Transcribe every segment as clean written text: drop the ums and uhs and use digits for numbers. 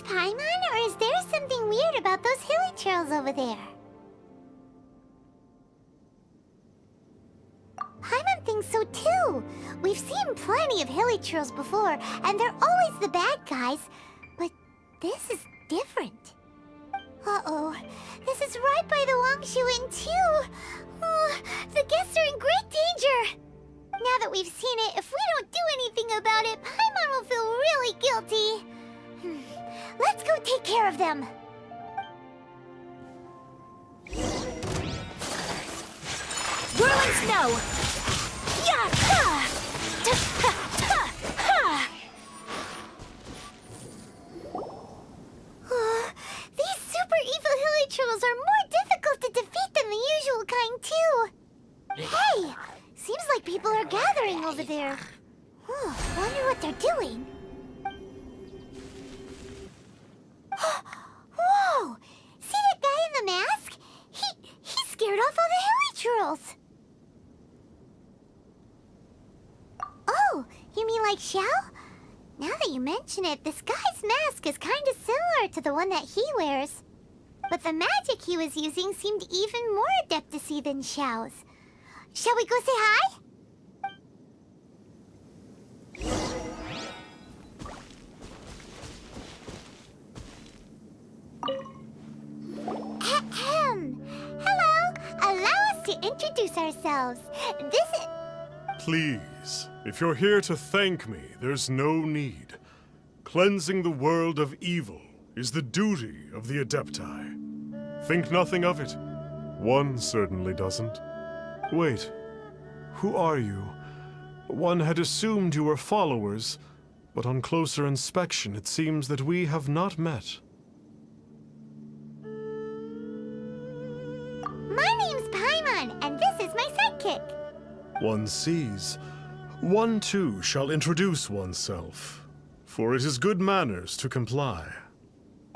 Paimon, or is there something weird about those hilichurls over there? Paimon thinks so too. We've seen plenty of hilichurls before, and they're always the bad guys. But this is different. Uh-oh. This is right by the Wangshu Inn too. Oh, the guests are in great danger. Now that we've seen it, if we don't do anything about it, Paimon will feel really guilty. Let's go take care of them. Whirling snow! Yeah! Ha! Ha! Ha! Ha! These super evil hilichurls are more difficult to defeat than the usual kind, too. Hey! Seems like people are gathering over there. Wonder what they're doing. Whoa! See that guy in the mask? He scared off all the hilichurls. Oh, you mean like Xiao? Now that you mention it, this guy's mask is kind of similar to the one that he wears. But the magic he was using seemed even more adeptus-y than Xiao's. Shall we go say hi? Ahem. Hello. Allow us to introduce ourselves. This is... Please, if you're here to thank me, there's no need. Cleansing the world of evil is the duty of the Adepti. Think nothing of it. One certainly doesn't. Wait, who are you? One had assumed you were followers, but on closer inspection it seems that we have not met. My name's Paimon, and this is my sidekick. One sees. One too shall introduce oneself, for it is good manners to comply.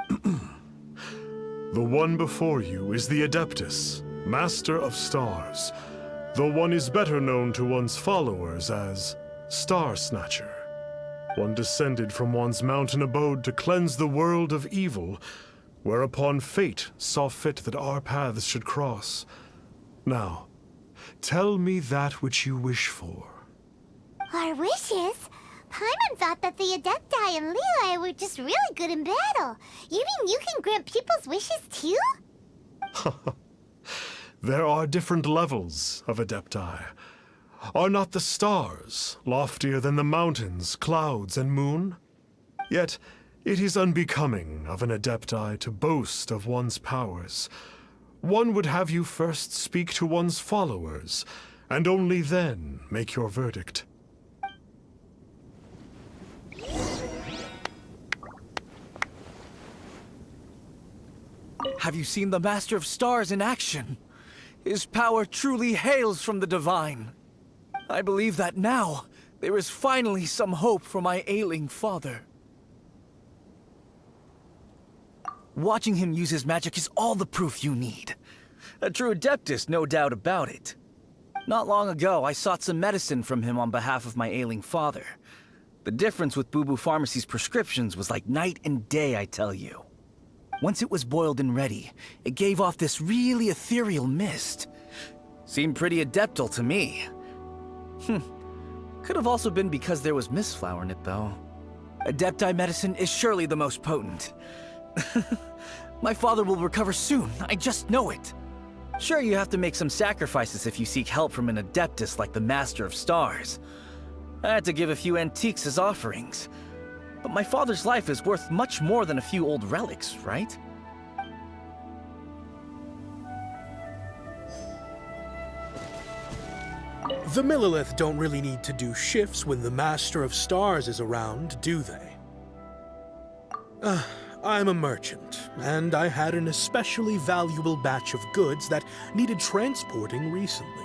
The one before you is the Adeptus, Master of Stars, though one is better known to one's followers as Star Snatcher. One descended from one's mountain abode to cleanse the world of evil, whereupon fate saw fit that our paths should cross. Now, tell me that which you wish for. Our wishes? Paimon thought that the Adepti and Leela were just really good in battle. You mean you can grant people's wishes too? There are different levels of Adepti. Are not the stars loftier than the mountains, clouds, and moon? Yet, it is unbecoming of an Adepti to boast of one's powers. One would have you first speak to one's followers, and only then make your verdict. Have you seen the Master of Stars in action? His power truly hails from the divine. I believe that now there is finally some hope for my ailing father. Watching him use his magic is all the proof you need. A true adeptus, no doubt about it. Not long ago, I sought some medicine from him on behalf of my ailing father. The difference with Boo Boo Pharmacy's prescriptions was like night and day, I tell you. Once it was boiled and ready, it gave off this really ethereal mist. Seemed pretty adeptal to me. Could have also been because there was mistflower in it, though. Adepti medicine is surely the most potent. My father will recover soon, I just know it. Sure, you have to make some sacrifices if you seek help from an adeptus like the Master of Stars. I had to give a few antiques as offerings. But my father's life is worth much more than a few old relics, right? The Millilith don't really need to do shifts when the Master of Stars is around, do they? I'm a merchant, and I had an especially valuable batch of goods that needed transporting recently.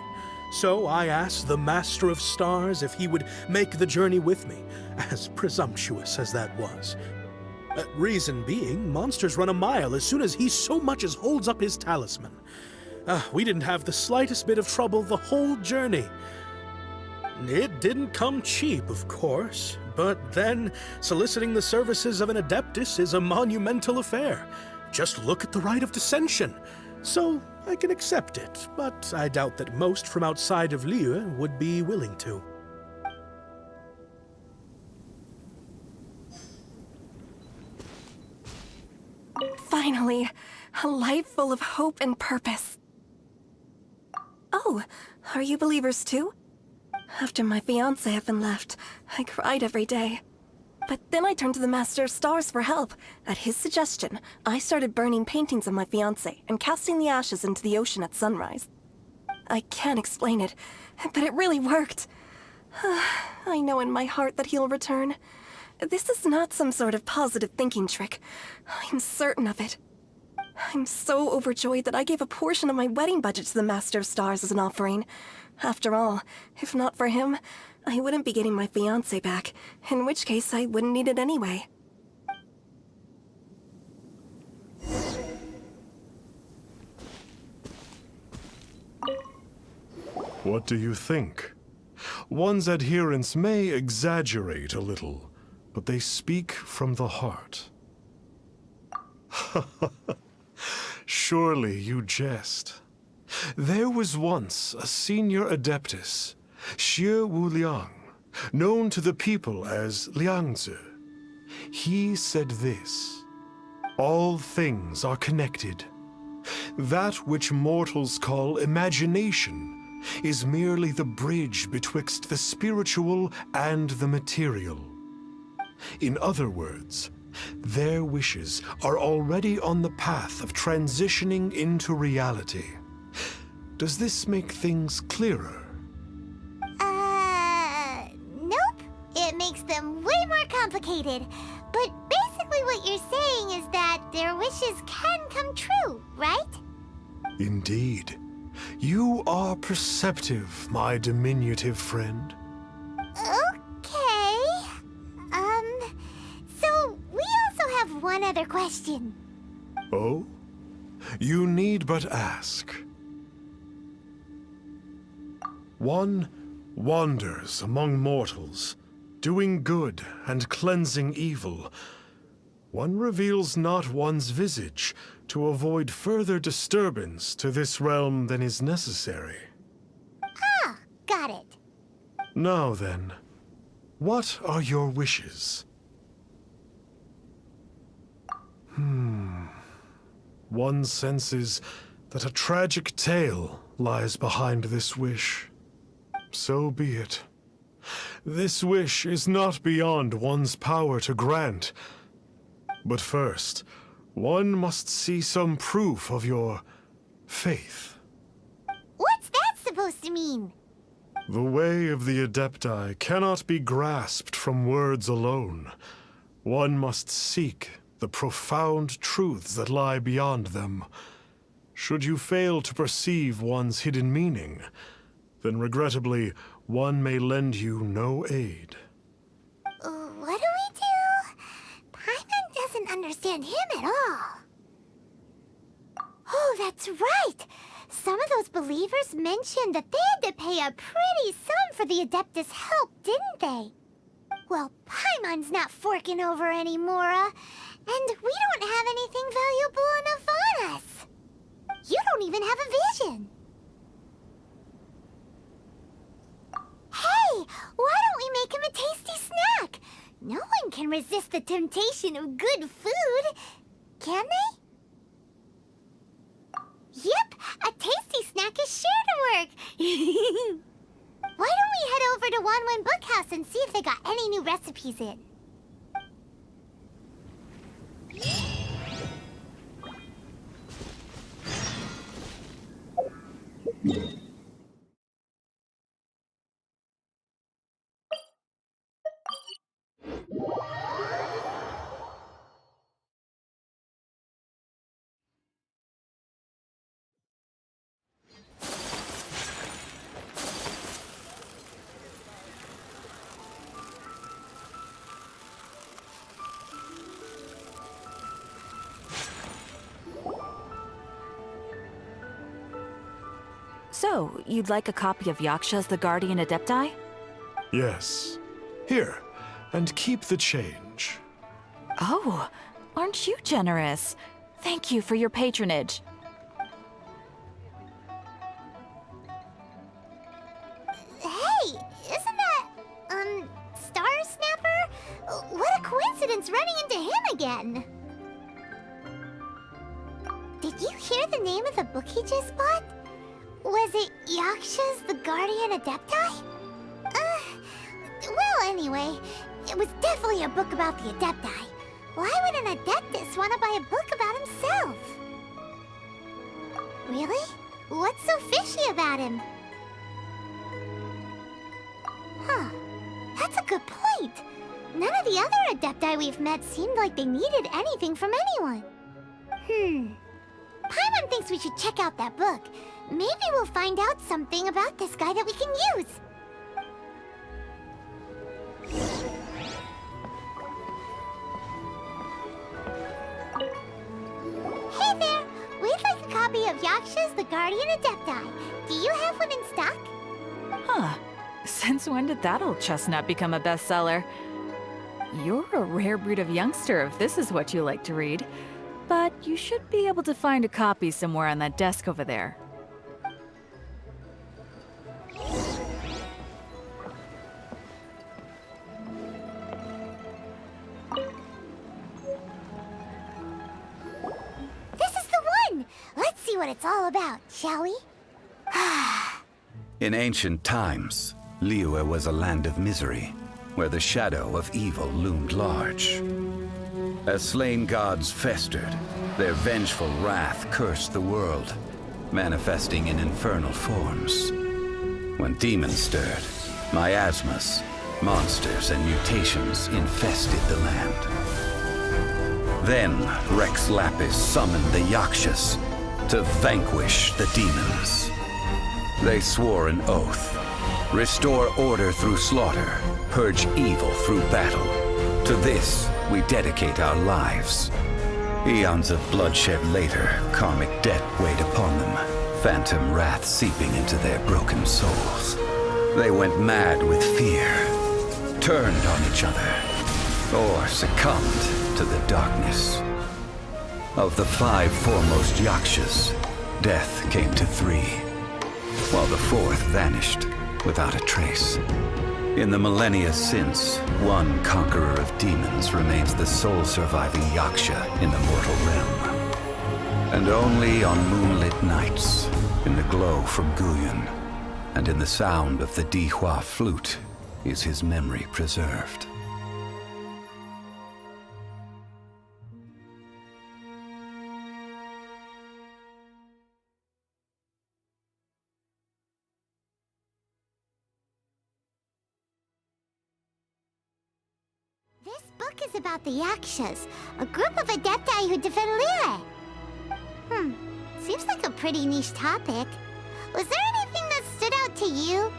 So I asked the Master of Stars if he would make the journey with me, as presumptuous as that was. Reason being, monsters run a mile as soon as he so much as holds up his talisman. We didn't have the slightest bit of trouble the whole journey. It didn't come cheap, of course, But then, soliciting the services of an adeptus is a monumental affair. Just look at the rite of dissension. So, I can accept it, but I doubt that most from outside of Liyue would be willing to. Finally, a life full of hope and purpose. Oh, are you believers too? After my fiancé had been left, I cried every day. But then I turned to the Master of Stars for help. At his suggestion, I started burning paintings of my fiancé and casting the ashes into the ocean at sunrise. I can't explain it, but it really worked. I know in my heart that he'll return. This is not some sort of positive thinking trick. I'm certain of it. I'm so overjoyed that I gave a portion of my wedding budget to the Master of Stars as an offering. After all, if not for him, I wouldn't be getting my fiancé back, in which case I wouldn't need it anyway. What do you think? One's adherents may exaggerate a little, but they speak from the heart. Surely you jest. There was once a senior adeptus, Xie Wuliang, known to the people as Liangzi. He said this: all things are connected. That which mortals call imagination is merely the bridge betwixt the spiritual and the material. In other words, their wishes are already on the path of transitioning into reality. Does this make things clearer? Nope. It makes them way more complicated. But basically what you're saying is that their wishes can come true, right? Indeed. You are perceptive, my diminutive friend. Okay. So we also have one other question. Oh? You need but ask. One wanders among mortals, doing good and cleansing evil. One reveals not one's visage to avoid further disturbance to this realm than is necessary. Ah, got it. Now then, what are your wishes? One senses that a tragic tale lies behind this wish. So be it. This wish is not beyond one's power to grant. But first, one must see some proof of your faith. What's that supposed to mean? The way of the Adepti cannot be grasped from words alone. One must seek the profound truths that lie beyond them. Should you fail to perceive one's hidden meaning, then regrettably, one may lend you no aid. What do we do? Paimon doesn't understand him at all. Oh, that's right! Some of those believers mentioned that they had to pay a pretty sum for the Adeptus' help, didn't they? Well, Paimon's not forking over anymore, and we don't have anything valuable enough on us. You don't even have a vision. Hey, why don't we make him a tasty snack? No one can resist the temptation of good food, can they? Yep, a tasty snack is sure to work. Why don't we head over to Wanwen Bookhouse and see if they got any new recipes in? So, you'd like a copy of Yaksha's The Guardian Adepti? Yes. Here, and keep the change. Oh, aren't you generous? Thank you for your patronage. Hey, isn't that, Star Snapper? What a coincidence running into him again! Did you hear the name of the book he just bought? Was it Yaksha's The Guardian Adepti? Well, anyway, it was definitely a book about the Adepti. Why would an adeptus want to buy a book about himself? Really? What's so fishy about him? Huh. That's a good point. None of the other adepti we've met seemed like they needed anything from anyone. Paimon thinks we should check out that book. Maybe we'll find out something about this guy that we can use. Hey there! We'd like a copy of Yaksha's The Guardian Adepti. Do you have one in stock? Huh. Since when did that old chestnut become a bestseller? You're a rare breed of youngster if this is what you like to read. But you should be able to find a copy somewhere on that desk over there. This is the one! Let's see what it's all about, shall we? In ancient times, Liyue was a land of misery, where the shadow of evil loomed large. As slain gods festered, their vengeful wrath cursed the world, manifesting in infernal forms. When demons stirred, miasmas, monsters, and mutations infested the land. Then Rex Lapis summoned the Yakshas to vanquish the demons. They swore an oath: restore order through slaughter, purge evil through battle. To this, we dedicate our lives. Eons of bloodshed later, karmic debt weighed upon them, phantom wrath seeping into their broken souls. They went mad with fear, turned on each other, or succumbed to the darkness. Of the 5 foremost Yakshas, death came to 3, while the 4th vanished without a trace. In the millennia since, one conqueror of demons remains the sole surviving Yaksha in the mortal realm. And only on moonlit nights, in the glow from Guyon, and in the sound of the Dihua flute, is his memory preserved. This book is about the Yakshas, a group of adepti who defend Liyue. Seems like a pretty niche topic. Was there anything that stood out to you?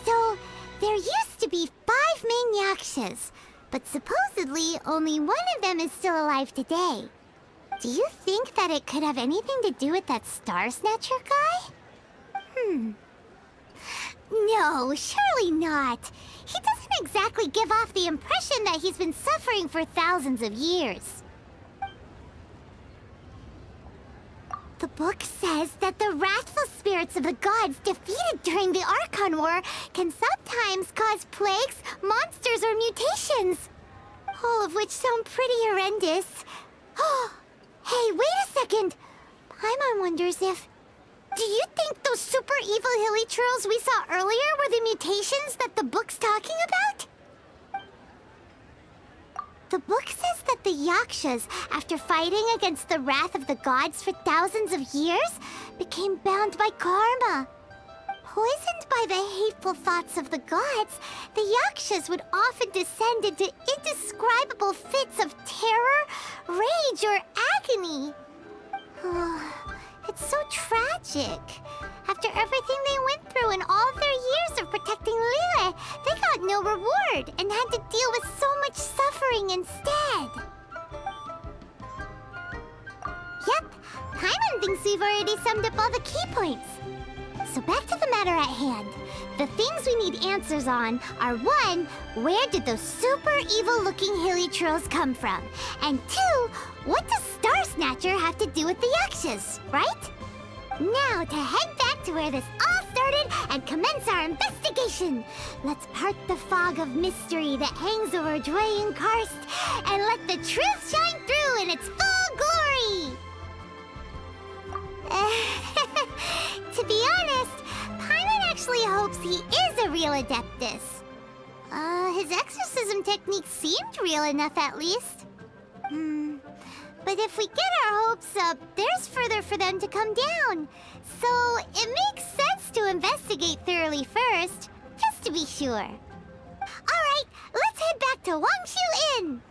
So, there used to be 5 main Yakshas, but supposedly only one of them is still alive today. Do you think that it could have anything to do with that Star Snatcher guy? No, surely not. He doesn't exactly give off the impression that he's been suffering for thousands of years. The book says that the wrathful spirits of the gods defeated during the Archon War can sometimes cause plagues, monsters, or mutations. All of which sound pretty horrendous. Hey, wait a second. Paimon wonders if... Do you think those super evil hilichurls we saw earlier were the mutations that the book's talking about? The book says that the Yakshas, after fighting against the wrath of the gods for thousands of years, became bound by karma. Poisoned by the hateful thoughts of the gods, the Yakshas would often descend into indescribable fits of terror, rage, or agony. It's so tragic. After everything they went through in all their years of protecting Liyue, they got no reward and had to deal with so much suffering instead. Yep, Paimon thinks we've already summed up all the key points. So back to the matter at hand. The things we need answers on are 1, where did those super evil-looking hilichurls come from? And 2, what does Star Snatcher have to do with the Yakshas, right? Now to head back to where this all started and commence our investigation. Let's part the fog of mystery that hangs over Dwayne Karst and let the truth shine through in its full glory. To be honest, Paimon actually hopes he is a real adeptus. His exorcism technique seemed real enough at least. But if we get our hopes up, there's further for them to come down. So it makes sense to investigate thoroughly first, just to be sure. Alright, let's head back to Wangshu Inn!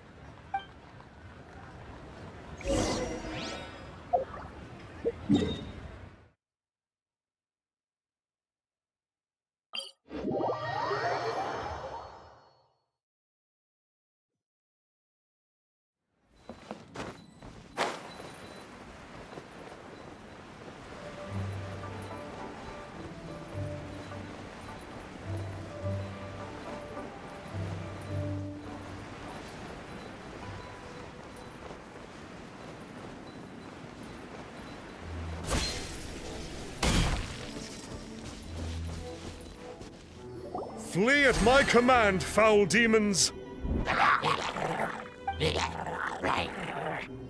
Flee at my command, foul demons!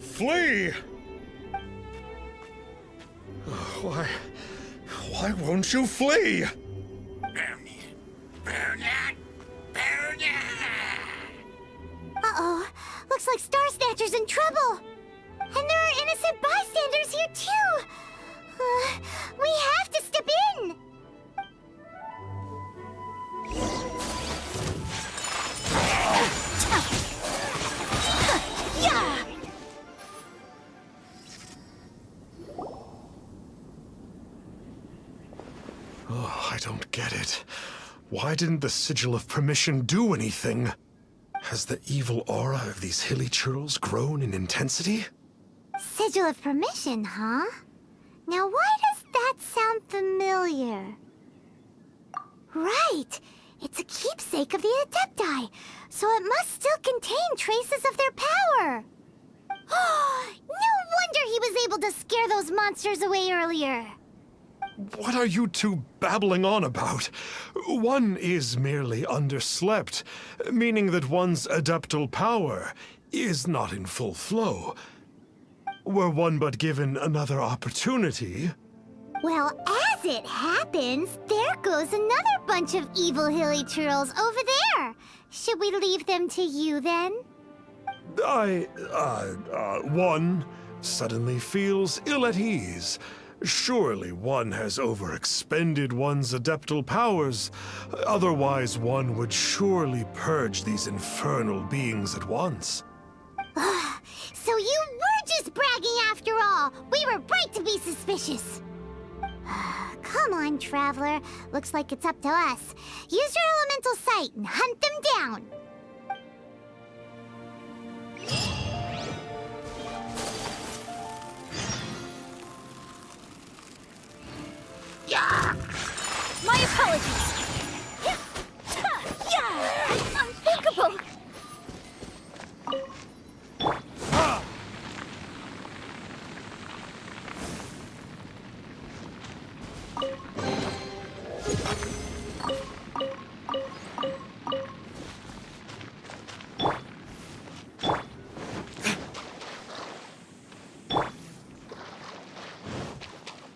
Flee! Why won't you flee? Uh-oh, looks like Star Snatcher's in trouble. And there are innocent bystanders here too. We have to step in. Oh, I don't get it. Why didn't the Sigil of Permission do anything? Has the evil aura of these hilichurls grown in intensity? Sigil of Permission, huh? Now why does that sound familiar? Right! It's a keepsake of the Adepti, so it must still contain traces of their power! No wonder he was able to scare those monsters away earlier! What are you two babbling on about? One is merely underslept, meaning that one's adeptal power is not in full flow. Were one but given another opportunity... Well, as it happens, there goes another bunch of evil hilichurls over there. Should we leave them to you, then? One suddenly feels ill at ease. Surely one has overexpended one's adeptal powers. Otherwise, one would surely purge these infernal beings at once. So you were just bragging after all. We were right to be suspicious. Come on, Traveler. Looks like it's up to us. Use your elemental sight and hunt them down. My apologies! Unthinkable!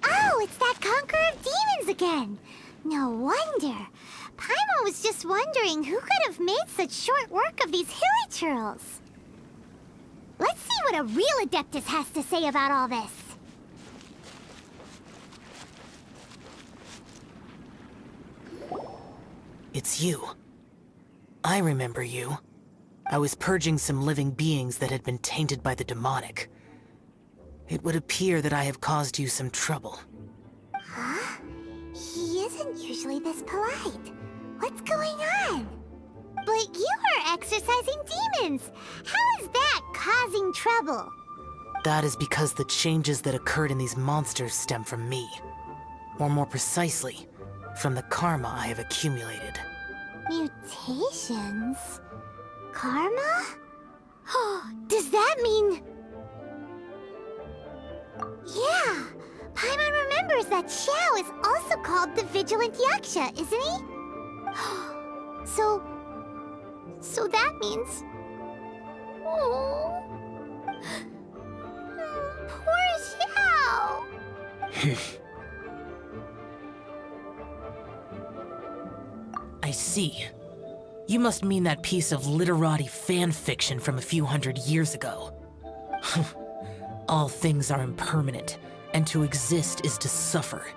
Oh, it's that Conqueror of Demons again. No wonder. Paimon was just wondering who could have made such short work of these hilichurls. Let's see what a real Adeptus has to say about all this. It's you. I remember you. I was purging some living beings that had been tainted by the demonic. It would appear that I have caused you some trouble. Huh? He isn't usually this polite. What's going on? But you are exorcising demons. How is that causing trouble? That is because the changes that occurred in these monsters stem from me. Or more precisely, from the karma I have accumulated. Mutations? Karma? Does that mean... Yeah! Paimon remembers that Xiao is also called the Vigilant Yaksha, isn't he? So that means... Oh... Poor Xiao! I see. You must mean that piece of literati fan fiction from a few hundred years ago. All things are impermanent, and to exist is to suffer.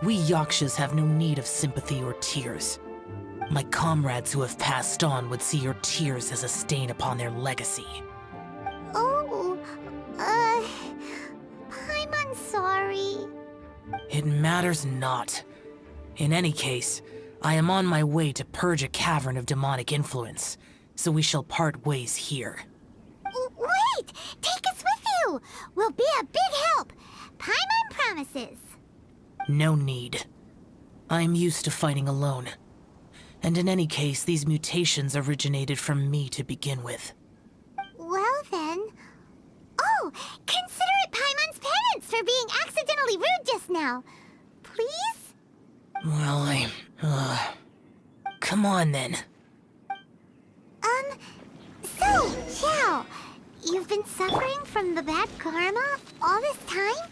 We Yakshas have no need of sympathy or tears. My comrades who have passed on would see your tears as a stain upon their legacy. Oh, I'm sorry. It matters not. In any case, I am on my way to purge a cavern of demonic influence, so we shall part ways here. Wait! Take us with you! We'll be a big help! Paimon promises! No need. I am used to fighting alone. And in any case, these mutations originated from me to begin with. Well then... Oh! Consider it Paimon's penance for being accidentally rude just now! Please? Well, come on then. So, Xiao, you've been suffering from the bad karma all this time?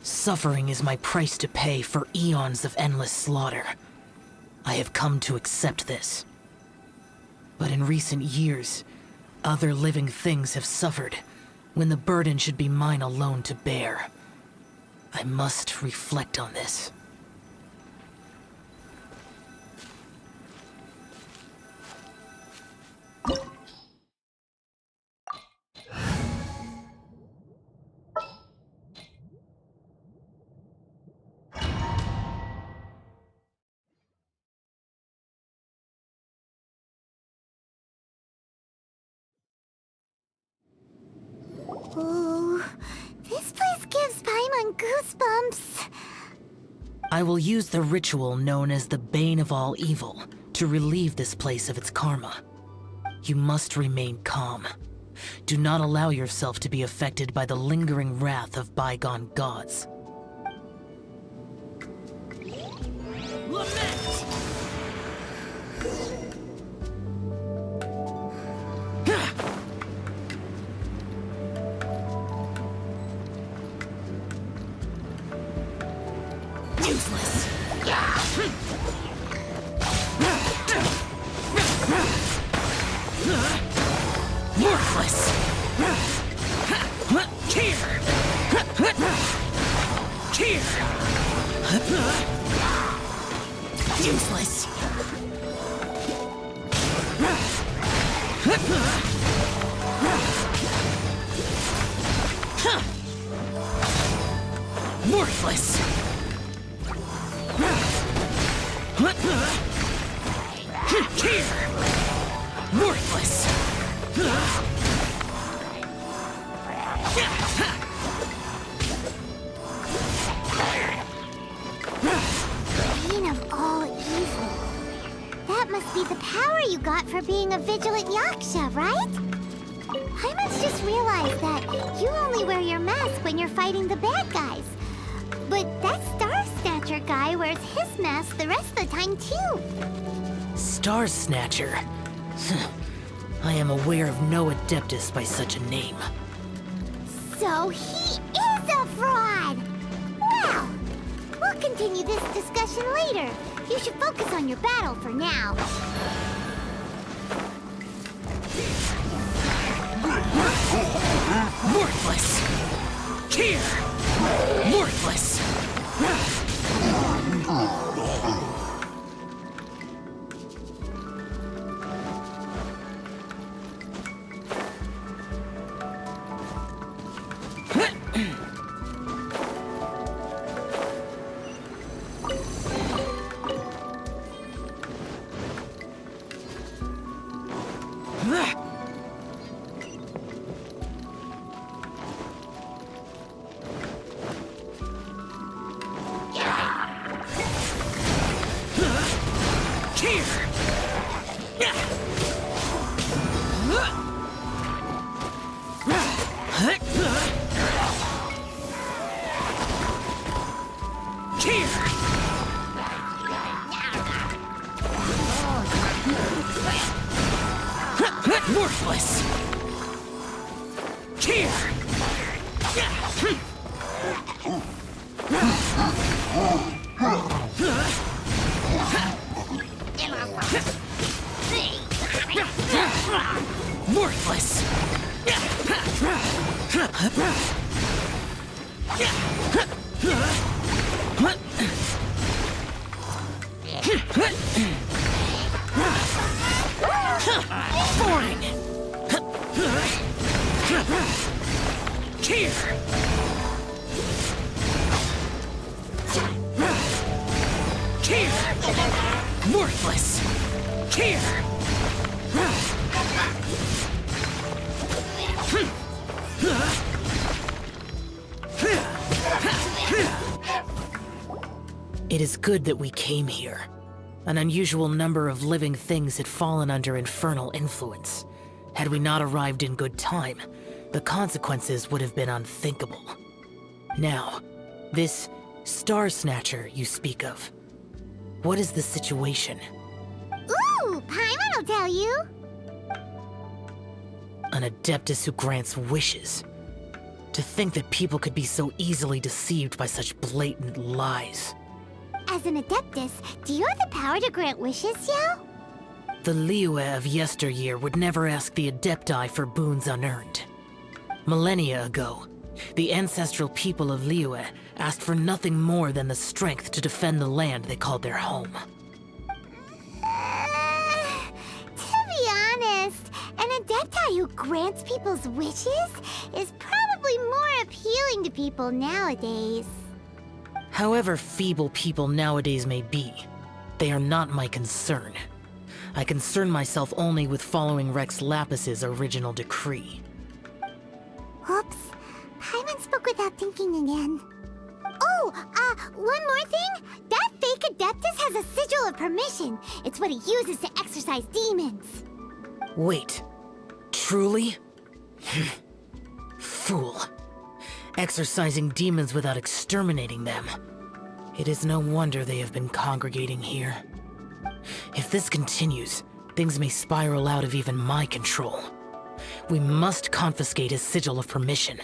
Suffering is my price to pay for eons of endless slaughter. I have come to accept this. But in recent years, other living things have suffered, when the burden should be mine alone to bear. I must reflect on this. Ooh, this place gives Paimon goosebumps. I will use the ritual known as the Bane of All Evil to relieve this place of its karma. You must remain calm. Do not allow yourself to be affected by the lingering wrath of bygone gods. Useless. Worthless. Here. Useless. Worthless. Here. Worthless. Bane of all evil. That must be the power you got for being a vigilant yaksha, right? Paimon's just realized that you only wear your mask when you're fighting the bad guys. But that Star Snatcher guy wears his mask the rest of the time, too. Star Snatcher? I am aware of no adeptus by such a name. So he is a fraud! Well, we'll continue this discussion later. You should focus on your battle for now. Worthless! Here! Worthless! Worthless! Here! Worthless! Boring! Here! Here! Worthless! Here! It is good that we came here. An unusual number of living things had fallen under infernal influence. Had we not arrived in good time, the consequences would have been unthinkable. Now, this Star Snatcher you speak of, what is the situation? Ooh, Paimon will tell you. An adeptus who grants wishes. To think that people could be so easily deceived by such blatant lies. As an adeptus, do you have the power to grant wishes, Xiao? The Liyue of yesteryear would never ask the adepti for boons unearned. Millennia ago, the ancestral people of Liyue asked for nothing more than the strength to defend the land they called their home. To be honest, an adepti who grants people's wishes is probably more appealing to people nowadays. However feeble people nowadays may be, they are not my concern. I concern myself only with following Rex Lapis's original decree. Oops. Paimon spoke without thinking again. Oh, one more thing. That fake adeptus has a sigil of permission. It's what he uses to exorcise demons. Wait, truly? Fool. Exorcising demons without exterminating them. It is no wonder they have been congregating here. If this continues, things may spiral out of even my control. We must confiscate his sigil of permission.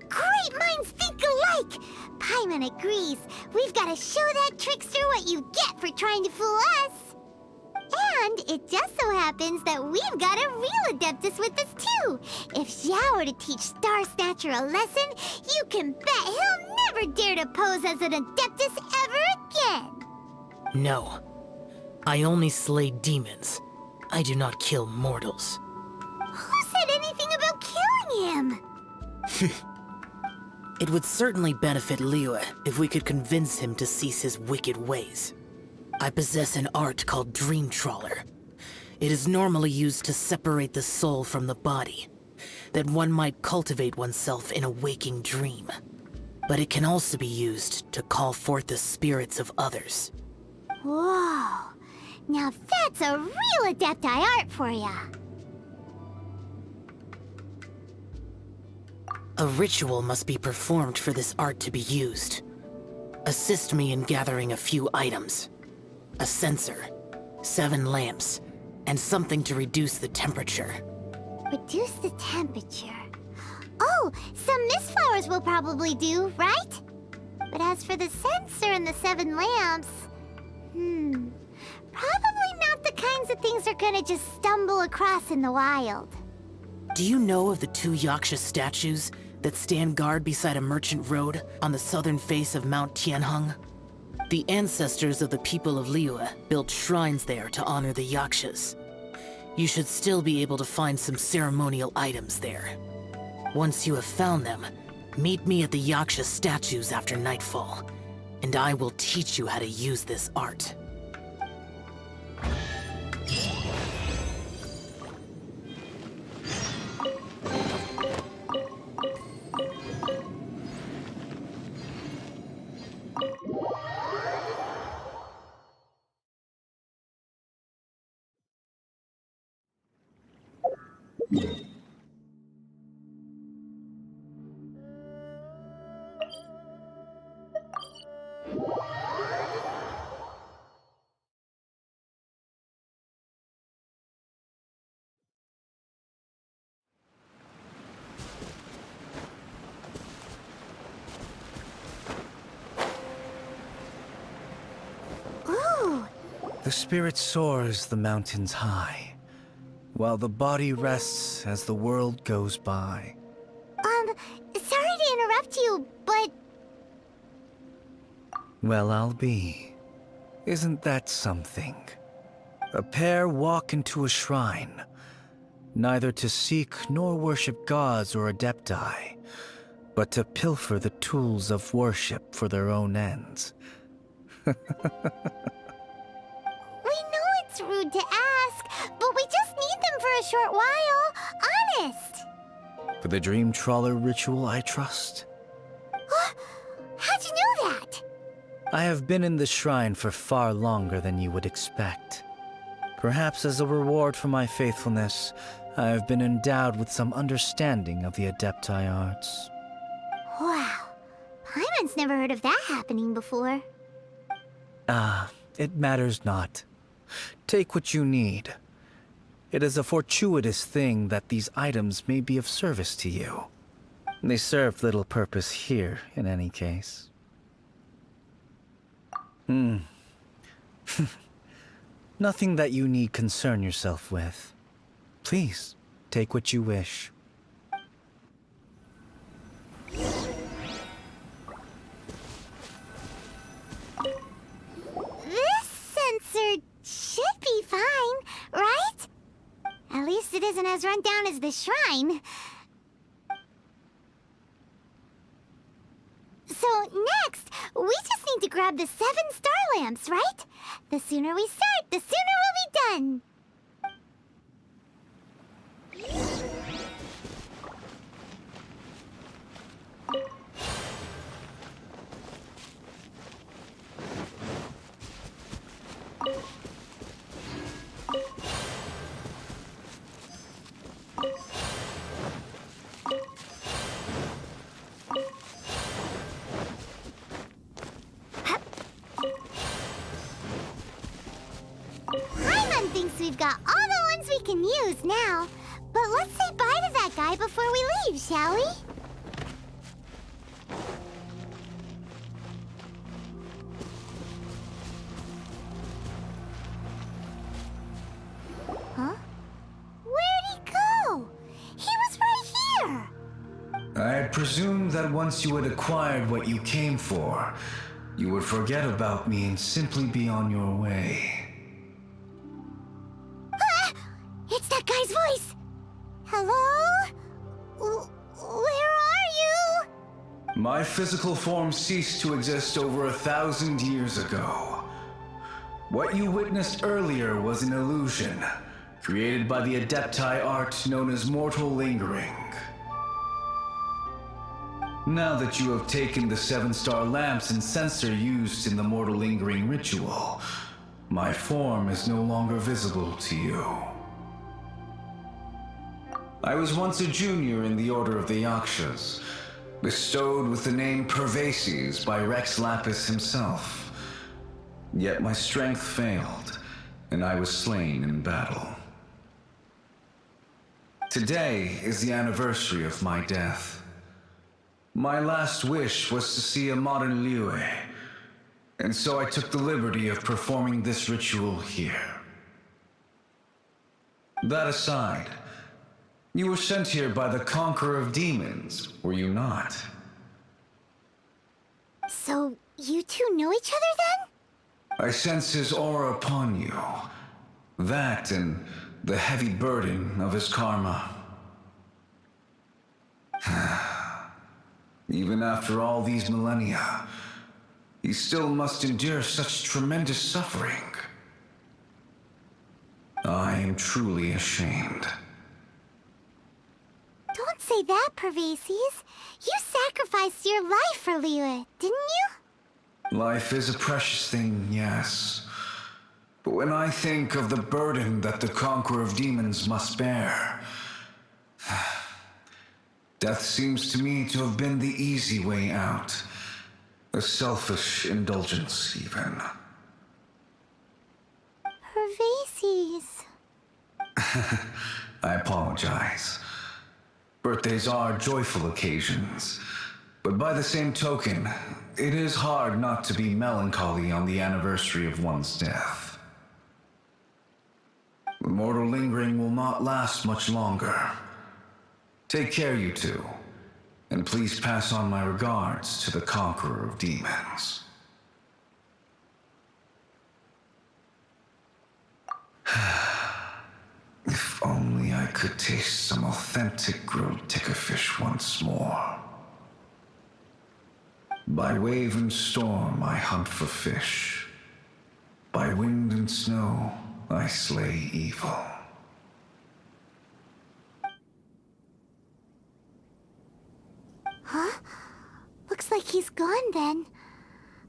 Great minds think alike! Paimon agrees. We've got to show that trickster what you get for trying to fool us. And it just so happens that we've got a real adeptus with us too. If Xiao were to teach Star Snatcher a lesson, you can bet he'll never dare to pose as an adeptus ever again. No. I only slay demons. I do not kill mortals. Who said anything about killing him? It would certainly benefit Liyue if we could convince him to cease his wicked ways. I possess an art called Dream Trawler. It is normally used to separate the soul from the body, that one might cultivate oneself in a waking dream. But it can also be used to call forth the spirits of others. Whoa. Now that's a real adepti art for ya. A ritual must be performed for this art to be used. Assist me in gathering a few items. A censer, 7 lamps, and something to reduce the temperature. Reduce the temperature. Oh, some mist flowers will probably do, right? But as for the censer and the 7 lamps... probably not the kinds of things they're gonna just stumble across in the wild. Do you know of the 2 Yaksha statues that stand guard beside a merchant road on the southern face of Mount Tianheng? The ancestors of the people of Liyue built shrines there to honor the Yakshas. You should still be able to find some ceremonial items there. Once you have found them, meet me at the Yaksha statues after nightfall, and I will teach you how to use this art. The spirit soars the mountains high, while the body rests as the world goes by. Sorry to interrupt you, but... Well, I'll be. Isn't that something? A pair walk into a shrine, neither to seek nor worship gods or adepti, but to pilfer the tools of worship for their own ends. We know it's rude to ask, but we just need them for a short while. Honest. For the dream trawler ritual, I trust. How'd you know that? I have been in the shrine for far longer than you would expect. Perhaps as a reward for my faithfulness, I have been endowed with some understanding of the adepti arts. Wow. Paimon's never heard of that happening before. It matters not. Take what you need. It is a fortuitous thing that these items may be of service to you. They serve little purpose here, in any case. Nothing that you need concern yourself with. Please, take what you wish. This sensor should be fine, right? At least it isn't as run down as the shrine. So next, we just need to grab the 7 star lamps, right? The sooner we start, the sooner we'll be done. Paimon thinks we've got all the ones we can use now. But let's say bye to that guy before we leave, shall we? Huh? Where'd he go? He was right here! I presumed that once you had acquired what you came for, you would forget about me and simply be on your way. It's that guy's voice! Hello? Where are you? My physical form ceased to exist over 1,000 years ago. What you witnessed earlier was an illusion, created by the adepti art known as mortal lingering. Now that you have taken the 7 star lamps and censer used in the mortal lingering ritual, my form is no longer visible to you. I was once a junior in the Order of the Yakshas, bestowed with the name Pervases by Rex Lapis himself. Yet my strength failed, and I was slain in battle. Today is the anniversary of my death. My last wish was to see a modern Liyue, and so I took the liberty of performing this ritual here. That aside, you were sent here by the Conqueror of Demons, were you not? So, you two know each other then? I sense his aura upon you. That and the heavy burden of his karma. Even after all these millennia, he still must endure such tremendous suffering. I am truly ashamed. Don't say that, Pervases. You sacrificed your life for Liyue, didn't you? Life is a precious thing, yes. But when I think of the burden that the Conqueror of Demons must bear, death seems to me to have been the easy way out. A selfish indulgence, even. Pervases. I apologize. Birthdays are joyful occasions, but by the same token, it is hard not to be melancholy on the anniversary of one's death. mortal lingering will not last much longer. Take care, you two, and please pass on my regards to the conqueror of demons. If only I could taste some authentic grilled tickerfish once more. By wave and storm I hunt for fish. By wind and snow I slay evil. Huh? Looks like he's gone then.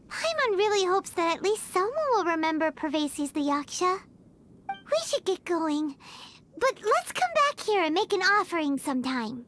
Paimon really hopes that at least someone will remember Pervases the Yaksha. We should get going. But let's come back here and make an offering sometime.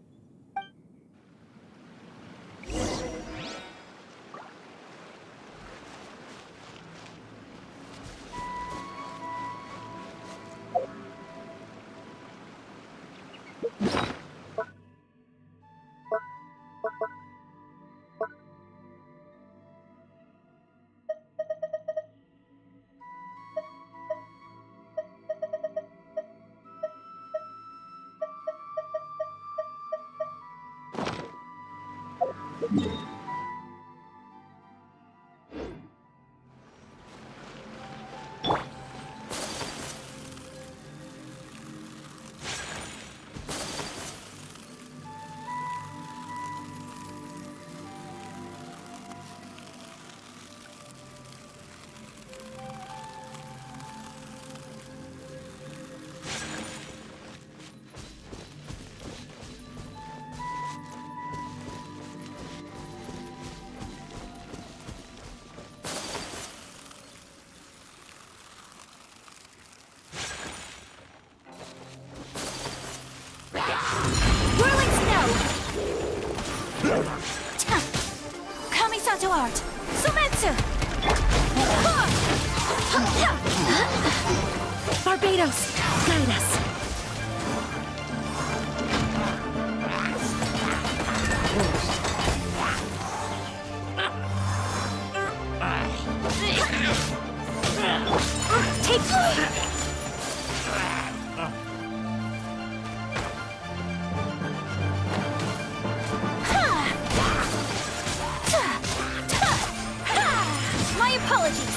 Art. Sumetsu! Barbados, guide us. Take apologies.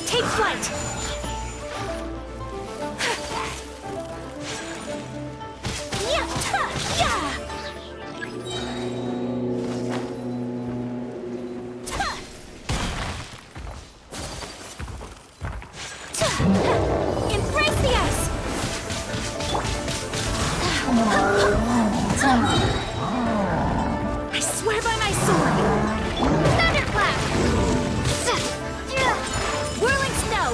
Take flight. I swear by my sword! Thunderclap! Whirling snow!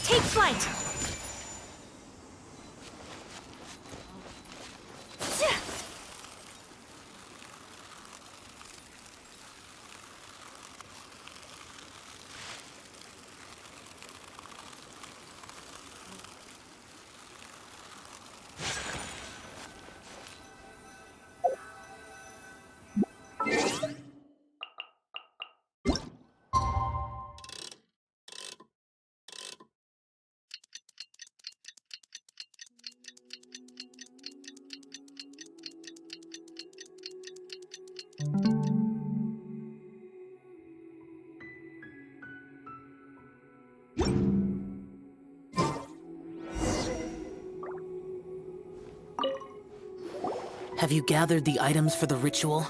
Take flight! Have you gathered the items for the ritual?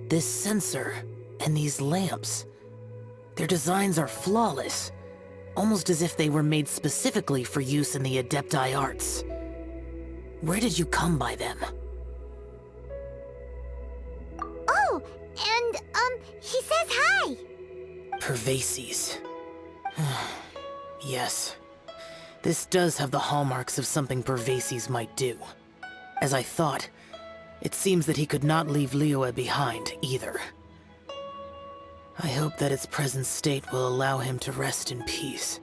This censer and these lamps. Their designs are flawless, almost as if they were made specifically for use in the adepti arts. Where did you come by them? Oh, And, he says hi. Pervases. Yes. This does have the hallmarks of something Pervases might do. As I thought, it seems that he could not leave Liyue behind, either. I hope that its present state will allow him to rest in peace.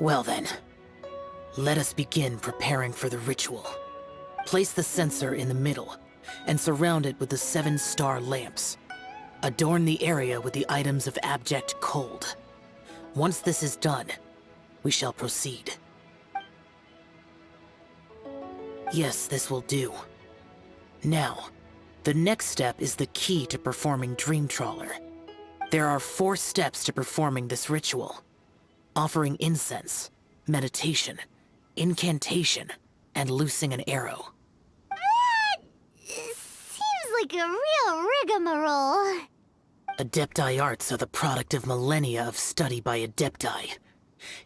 Well then, let us begin preparing for the ritual. Place the censer in the middle, and surround it with the 7-star lamps. Adorn the area with the items of abject cold. Once this is done, we shall proceed. Yes, this will do. Now, the next step is the key to performing Dream Trawler. There are 4 steps to performing this ritual. Offering incense, meditation, incantation, and loosing an arrow. That seems like a real rigmarole. Adepti arts are the product of millennia of study by Adepti.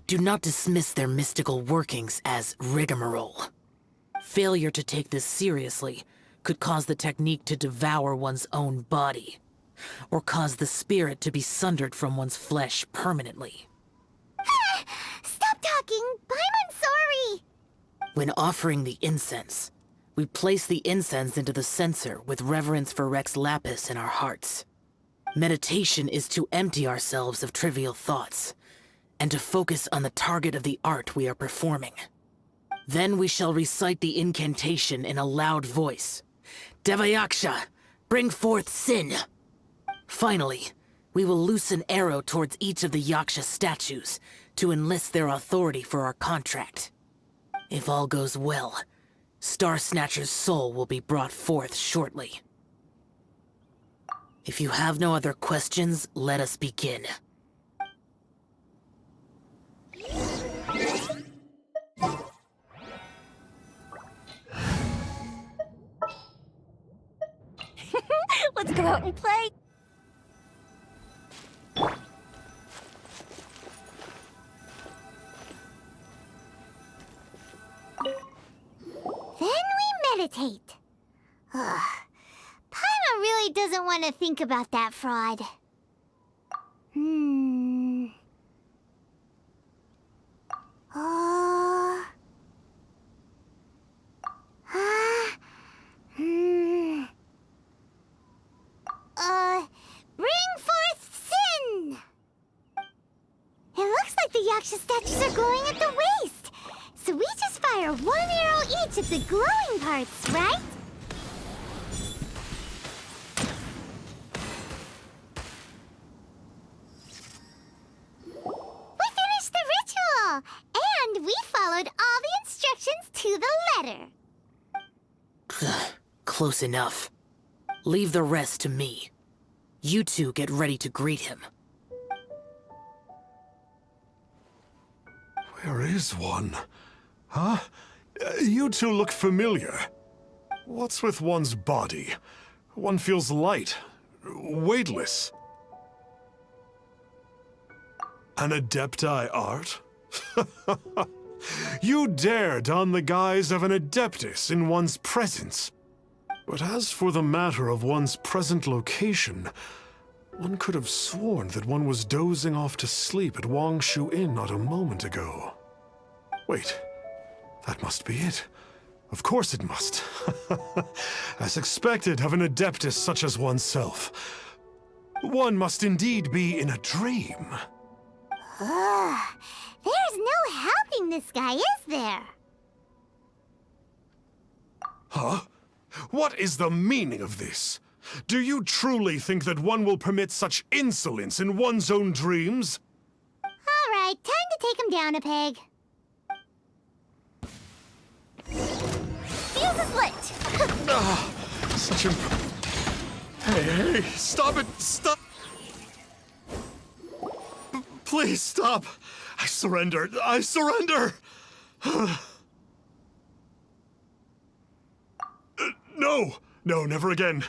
Do not dismiss their mystical workings as rigmarole. Failure to take this seriously could cause the technique to devour one's own body, or cause the spirit to be sundered from one's flesh permanently. Stop talking! I'm sorry! When offering the incense, we place the incense into the censer with reverence for Rex Lapis in our hearts. Meditation is to empty ourselves of trivial thoughts, and to focus on the target of the art we are performing. Then we shall recite the incantation in a loud voice. Devayaksha, bring forth sin! Finally, we will loose an arrow towards each of the Yaksha statues to enlist their authority for our contract. If all goes well, Star Snatcher's soul will be brought forth shortly. If you have no other questions, let us begin. Let's go out and play. Then we meditate. Ugh. Paimon really doesn't want to think about that fraud. Bring forth sin! It looks like the Yaksha statues are glowing at the waist. So we just fire 1 arrow each at the glowing parts, right? We finished the ritual! And we followed all the instructions to the letter. Close enough. Leave the rest to me. You two get ready to greet him. Where is one? Huh? You two look familiar. What's with one's body? One feels light, weightless. An Adepti art? You dare don the guise of an Adeptus in one's presence. But as for the matter of one's present location, one could have sworn that one was dozing off to sleep at Wangshu Inn not a moment ago. Wait, that must be it. Of course it must. As expected of an Adeptus such as oneself. One must indeed be in a dream. There's no helping this guy, is there? Huh? What is the meaning of this? Do you truly think that one will permit such insolence in one's own dreams? All right, time to take him down a peg. Fuse is lit! Such Hey, stop it! Stop! Please stop! I surrender! I surrender! No! No, never again.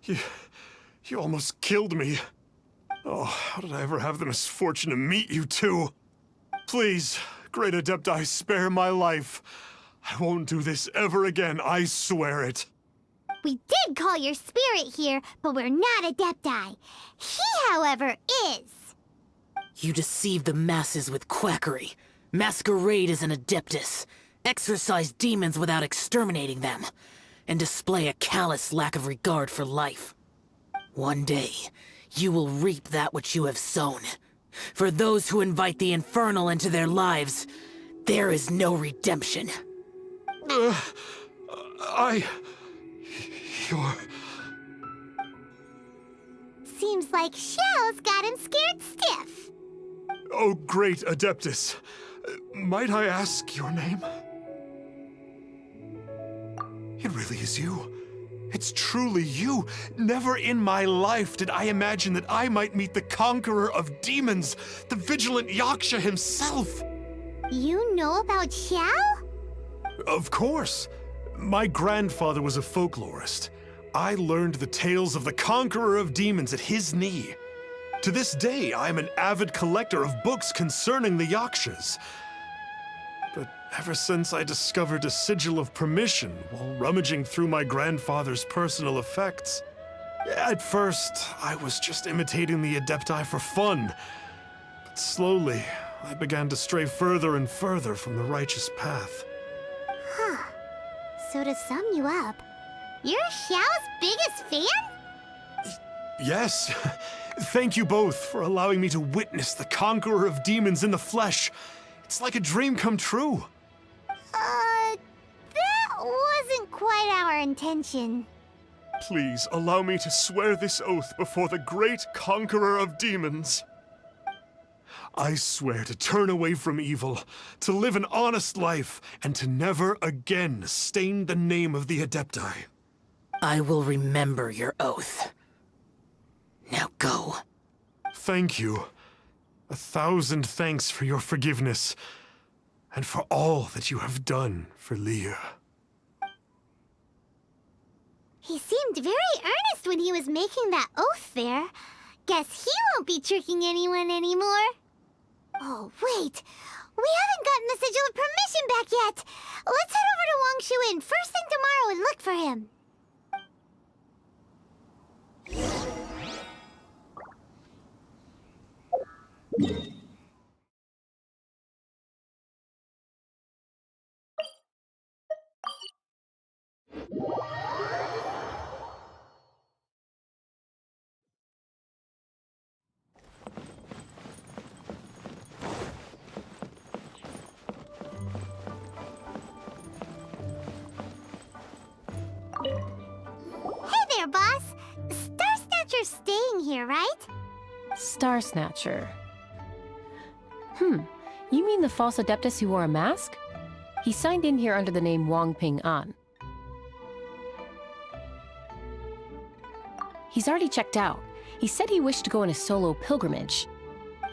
You almost killed me. Oh, how did I ever have the misfortune to meet you two? Please, Great Adepti, spare my life. I won't do this ever again, I swear it. We did call your spirit here, but we're not adepti. He, however, is. You deceive the masses with quackery, masquerade as an adeptus, exorcise demons without exterminating them, and display a callous lack of regard for life. One day, you will reap that which you have sown. For those who invite the infernal into their lives, there is no redemption. You're... Seems like Xiao's got him scared stiff. Oh, great Adeptus. Might I ask your name? It really is you. It's truly you. Never in my life did I imagine that I might meet the conqueror of demons, the vigilant Yaksha himself. You know about Xiao? Of course. My grandfather was a folklorist. I learned the tales of the conqueror of demons at his knee. To this day, I am an avid collector of books concerning the Yakshas. But ever since I discovered a sigil of permission while rummaging through my grandfather's personal effects, at first, I was just imitating the Adepti for fun. But slowly, I began to stray further and further from the righteous path. Huh. So to sum you up, you're Xiao's biggest fan? Yes. Thank you both for allowing me to witness the conqueror of demons in the flesh. It's like a dream come true. That wasn't quite our intention. Please allow me to swear this oath before the great conqueror of demons. I swear to turn away from evil, to live an honest life, and to never again stain the name of the Adepti. I will remember your oath. Now go. Thank you. 1,000 thanks for your forgiveness, and for all that you have done for Leah. He seemed very earnest when he was making that oath there. Guess he won't be tricking anyone anymore. Oh, wait. We haven't gotten the sigil of permission back yet. Let's head over to Wangshu Inn first thing tomorrow and look for him. Hey there, boss. Star Snatcher's staying here, right? Star Snatcher. You mean the false adeptus who wore a mask? He signed in here under the name Wang Ping An. He's already checked out. He said he wished to go on a solo pilgrimage.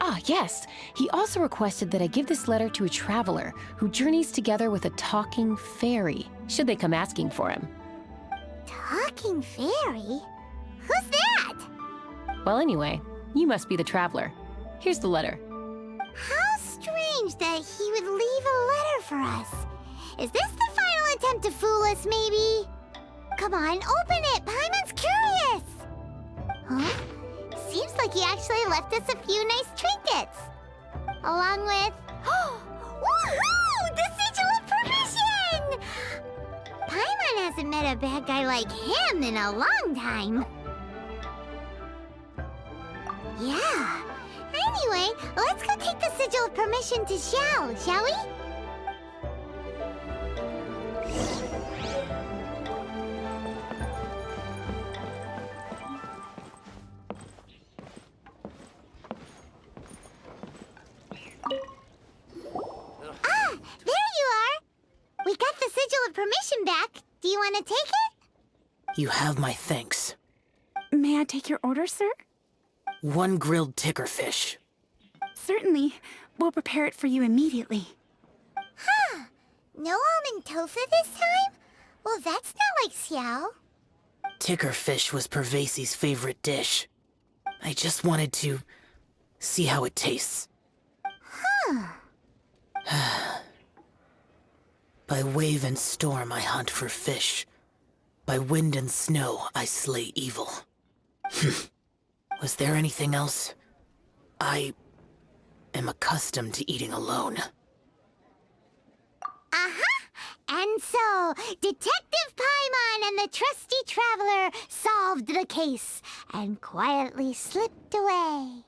Ah, yes. He also requested that I give this letter to a traveler who journeys together with a talking fairy, should they come asking for him. Talking fairy? Who's that? Well, anyway, you must be the traveler. Here's the letter. How strange that he would leave a letter for us. Is this the final attempt to fool us, maybe? Come on, open it! Paimon's curious! Huh? Seems like he actually left us a few nice trinkets. Along with... Woohoo! The sigil of permission! Paimon hasn't met a bad guy like him in a long time. Yeah. Anyway, let's go take the sigil of permission to Xiao, shall we? Ah, there you are! We got the sigil of permission back. Do you want to take it? You have my thanks. May I take your order, sir? 1 grilled ticker fish. Certainly. We'll prepare it for you immediately. Huh. No almond tofu this time? Well, that's not like Xiao. Ticker fish was Pervasi's favorite dish. I just wanted to see how it tastes. Huh. By wave and storm I hunt for fish. By wind and snow, I slay evil. Was there anything else? I am accustomed to eating alone. And so, Detective Paimon and the trusty traveler solved the case and quietly slipped away.